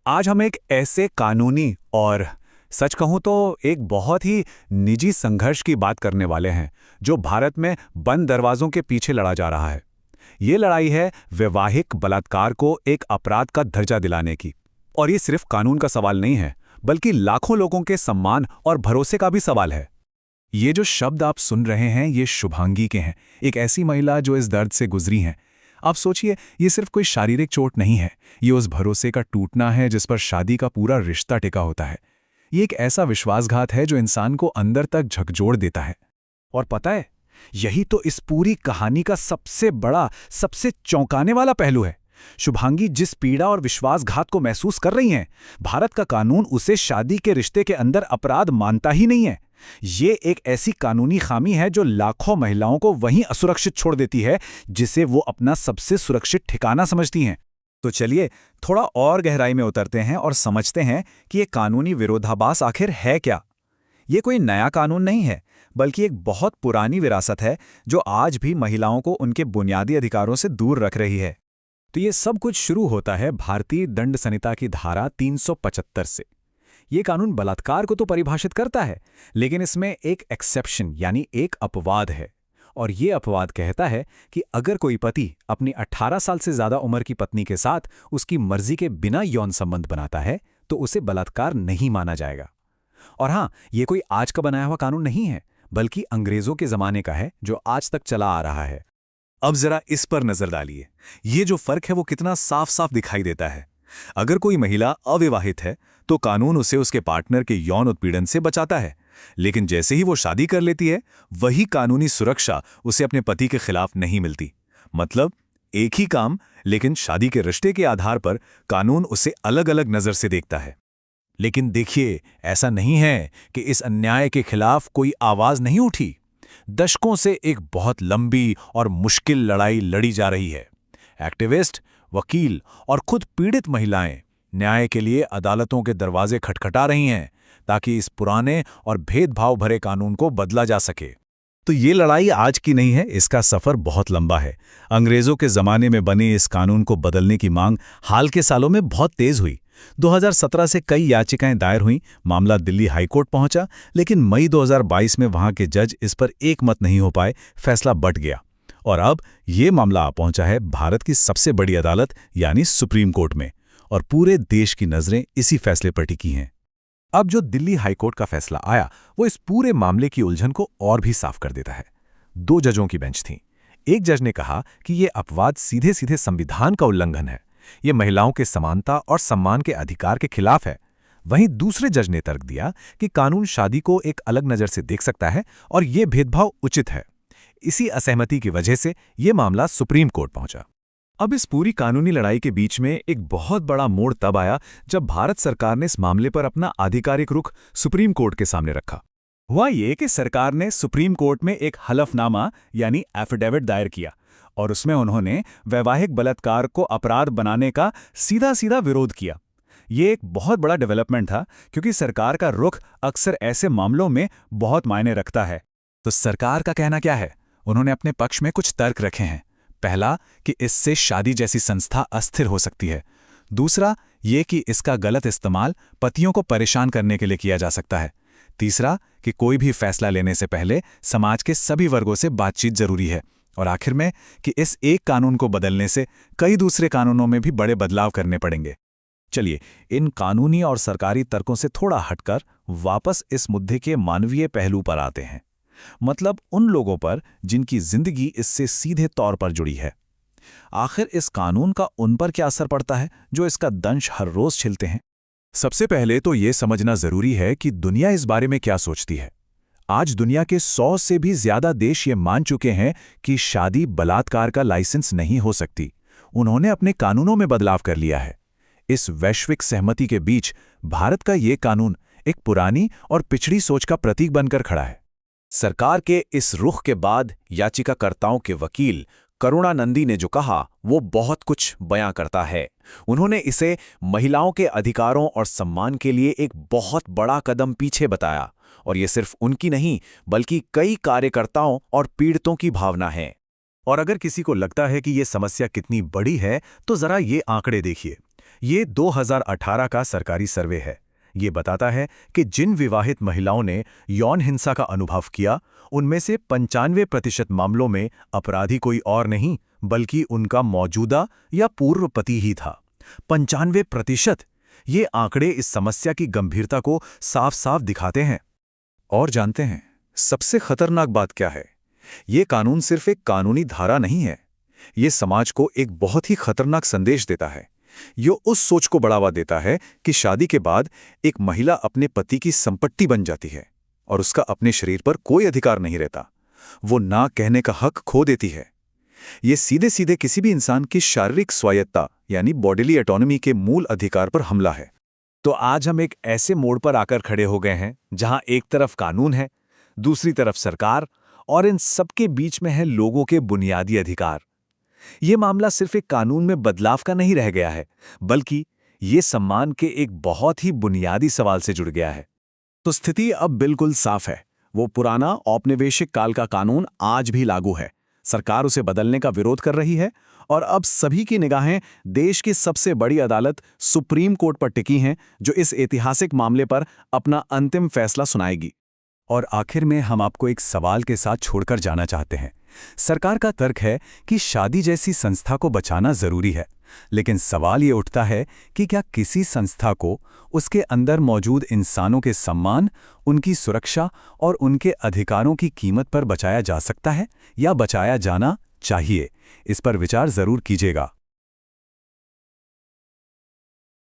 आज हम एक ऐसे कानूनी और सच कहूं तो एक बहुत ही निजी संघर्ष की बात करने वाले हैं जो भारत में बंद दरवाजों के पीछे लड़ा जा रहा है। ये लड़ाई है वैवाहिक बलात्कार को एक अपराध का दर्जा दिलाने की। और ये सिर्फ कानून का सवाल नहीं है, बल्कि लाखों लोगों के सम्मान और भरोसे का भी सवाल है। ये जो शब्द आप सुन रहे हैं ये शुभांगी के हैं, एक ऐसी महिला जो इस दर्द से गुजरी हैं। आप सोचिए, ये सिर्फ कोई शारीरिक चोट नहीं है, ये उस भरोसे का टूटना है जिस पर शादी का पूरा रिश्ता टिका होता है। ये एक ऐसा विश्वासघात है जो इंसान को अंदर तक झकझोर देता है। और पता है, यही तो इस पूरी कहानी का सबसे बड़ा, सबसे चौंकाने वाला पहलू है। शुभांगी जिस पीड़ा और विश्वासघात को महसूस कर रही हैं, भारत का कानून उसे शादी के रिश्ते के अंदर अपराध मानता ही नहीं है। ये एक ऐसी कानूनी खामी है जो लाखों महिलाओं को वहीं असुरक्षित छोड़ देती है जिसे वो अपना सबसे सुरक्षित ठिकाना समझती हैं। तो चलिए थोड़ा और गहराई में उतरते हैं और समझते हैं कि ये कानूनी विरोधाभास आखिर है क्या। ये कोई नया कानून नहीं है, बल्कि एक बहुत पुरानी विरासत है जो आज भी महिलाओं को उनके बुनियादी अधिकारों से दूर रख रही है। तो ये सब कुछ शुरू होता है भारतीय दंड संहिता की धारा 375 से। ये कानून बलात्कार को तो परिभाषित करता है, लेकिन इसमें एक एक्सेप्शन यानी एक अपवाद है। और ये अपवाद कहता है कि अगर कोई पति अपनी 18 साल से ज्यादा उम्र की पत्नी के साथ उसकी मर्जी के बिना यौन संबंध बनाता है तो उसे बलात्कार नहीं माना जाएगा। और हाँ, ये कोई आज का बनाया हुआ कानून नहीं है, बल्कि अंग्रेजों के जमाने का है जो आज तक चला आ रहा है। अब जरा इस पर नजर डालिए, ये जो फर्क है वो कितना साफ साफ दिखाई देता है। अगर कोई महिला अविवाहित है तो कानून उसे उसके पार्टनर के यौन उत्पीड़न से बचाता है, लेकिन जैसे ही वो शादी कर लेती है वही कानूनी सुरक्षा उसे अपने पति के खिलाफ नहीं मिलती। मतलब एक ही काम, लेकिन शादी के रिश्ते के आधार पर कानून उसे अलग अलग नजर से देखता है। लेकिन देखिए, ऐसा नहीं है कि इस अन्याय के खिलाफ कोई आवाज नहीं उठी। दशकों से एक बहुत लंबी और मुश्किल लड़ाई लड़ी जा रही है। एक्टिविस्ट, वकील और खुद पीड़ित महिलाएं न्याय के लिए अदालतों के दरवाजे खटखटा रही हैं ताकि इस पुराने और भेदभाव भरे कानून को बदला जा सके। तो ये लड़ाई आज की नहीं है, इसका सफर बहुत लंबा है। अंग्रेजों के जमाने में बने इस कानून को बदलने की मांग हाल के सालों में बहुत तेज हुई। 2017 से कई याचिकाएं दायर हुईं, मामला दिल्ली हाईकोर्ट पहुंचा, लेकिन मई 2022 में वहां के जज इस पर एकमत नहीं हो पाए, फैसला बंट गया। और अब ये मामला आ पहुंचा है भारत की सबसे बड़ी अदालत यानी सुप्रीम कोर्ट में, और पूरे देश की नजरें इसी फैसले पर टिकी हैं। अब जो दिल्ली हाईकोर्ट का फैसला आया वो इस पूरे मामले की उलझन को और भी साफ कर देता है। 2 जजों की बेंच थी। एक जज ने कहा कि ये अपवाद सीधे सीधे संविधान का उल्लंघन है, ये महिलाओं के समानता और सम्मान के अधिकार के खिलाफ है। वहीं दूसरे जज ने तर्क दिया कि कानून शादी को एक अलग नजर से देख सकता है और ये भेदभाव उचित है। इसी असहमति की वजह से ये मामला सुप्रीम कोर्ट पहुंचा। अब इस पूरी कानूनी लड़ाई के बीच में एक बहुत बड़ा मोड़ तब आया जब भारत सरकार ने इस मामले पर अपना आधिकारिक रुख सुप्रीम कोर्ट के सामने रखा। हुआ ये कि सरकार ने सुप्रीम कोर्ट में एक हलफनामा यानी एफिडेविट दायर किया और उसमें उन्होंने वैवाहिक बलात्कार को अपराध बनाने का सीधा सीधा विरोध किया। ये एक बहुत बड़ा डेवलपमेंट था, क्योंकि सरकार का रुख अक्सर ऐसे मामलों में बहुत मायने रखता है। तो सरकार का कहना क्या है? उन्होंने अपने पक्ष में कुछ तर्क रखे हैं। पहला, कि इससे शादी जैसी संस्था अस्थिर हो सकती है। दूसरा, ये कि इसका गलत इस्तेमाल पतियों को परेशान करने के लिए किया जा सकता है। तीसरा, कि कोई भी फैसला लेने से पहले समाज के सभी वर्गों से बातचीत जरूरी है। और आखिर में कि इस एक कानून को बदलने से कई दूसरे कानूनों में भी बड़े बदलाव करने पड़ेंगे। चलिए, इन कानूनी और सरकारी तर्कों से थोड़ा हटकर वापस इस मुद्दे के मानवीय पहलू पर आते हैं। मतलब उन लोगों पर जिनकी जिंदगी इससे सीधे तौर पर जुड़ी है। आखिर इस कानून का उन पर क्या असर पड़ता है जो इसका दंश हर रोज झेलते हैं? सबसे पहले तो ये समझना जरूरी है कि दुनिया इस बारे में क्या सोचती है। आज दुनिया के 100 से भी ज्यादा देश ये मान चुके हैं कि शादी बलात्कार का लाइसेंस नहीं हो सकती। उन्होंने अपने कानूनों में बदलाव कर लिया है। इस वैश्विक सहमति के बीच भारत का ये कानून एक पुरानी और पिछड़ी सोच का प्रतीक बनकर खड़ा है। सरकार के इस रुख के बाद याचिकाकर्ताओं के वकील करुणानंदी ने जो कहा वो बहुत कुछ बयां करता है। उन्होंने इसे महिलाओं के अधिकारों और सम्मान के लिए एक बहुत बड़ा कदम पीछे बताया, और ये सिर्फ उनकी नहीं बल्कि कई कार्यकर्ताओं और पीड़ितों की भावना है। और अगर किसी को लगता है कि ये समस्या कितनी बड़ी है तो जरा ये आंकड़े देखिए। ये 2018 का सरकारी सर्वे है। ये बताता है कि जिन विवाहित महिलाओं ने यौन हिंसा का अनुभव किया, उनमें से 95% मामलों में अपराधी कोई और नहीं बल्कि उनका मौजूदा या पूर्व पति ही था। 95%! ये आंकड़े इस समस्या की गंभीरता को साफ साफ दिखाते हैं। और जानते हैं सबसे खतरनाक बात क्या है? ये कानून सिर्फ एक कानूनी धारा नहीं है, ये समाज को एक बहुत ही खतरनाक संदेश देता है। ये उस सोच को बढ़ावा देता है कि शादी के बाद एक महिला अपने पति की संपत्ति बन जाती है और उसका अपने शरीर पर कोई अधिकार नहीं रहता। वो ना कहने का हक खो देती है। ये सीधे सीधे किसी भी इंसान की शारीरिक स्वायत्ता यानी बॉडीली ऑटोनॉमी के मूल अधिकार पर हमला है। तो आज हम एक ऐसे मोड़ पर आकर खड़े हो गए हैं जहां एक तरफ कानून है, दूसरी तरफ सरकार, और इन सबके बीच में है लोगों के बुनियादी अधिकार। ये मामला सिर्फ एक कानून में बदलाव का नहीं रह गया है, बल्कि ये सम्मान के एक बहुत ही बुनियादी सवाल से जुड़ गया है। तो स्थिति अब बिल्कुल साफ है। वो पुराना औपनिवेशिक काल का कानून आज भी लागू है। सरकार उसे बदलने का विरोध कर रही है और अब सभी की निगाहें देश की सबसे बड़ी अदालत सुप्रीम कोर्ट पर टिकी हैं, जो इस ऐतिहासिक मामले पर अपना अंतिम फैसला सुनाएगी। और आखिर में हम आपको एक सवाल के साथ छोड़कर जाना चाहते हैं। सरकार का तर्क है कि शादी जैसी संस्था को बचाना जरूरी है, लेकिन सवाल ये उठता है कि क्या किसी संस्था को उसके अंदर मौजूद इंसानों के सम्मान, उनकी सुरक्षा और उनके अधिकारों की कीमत पर बचाया जा सकता है या बचाया जाना चाहिए? इस पर विचार जरूर कीजिएगा।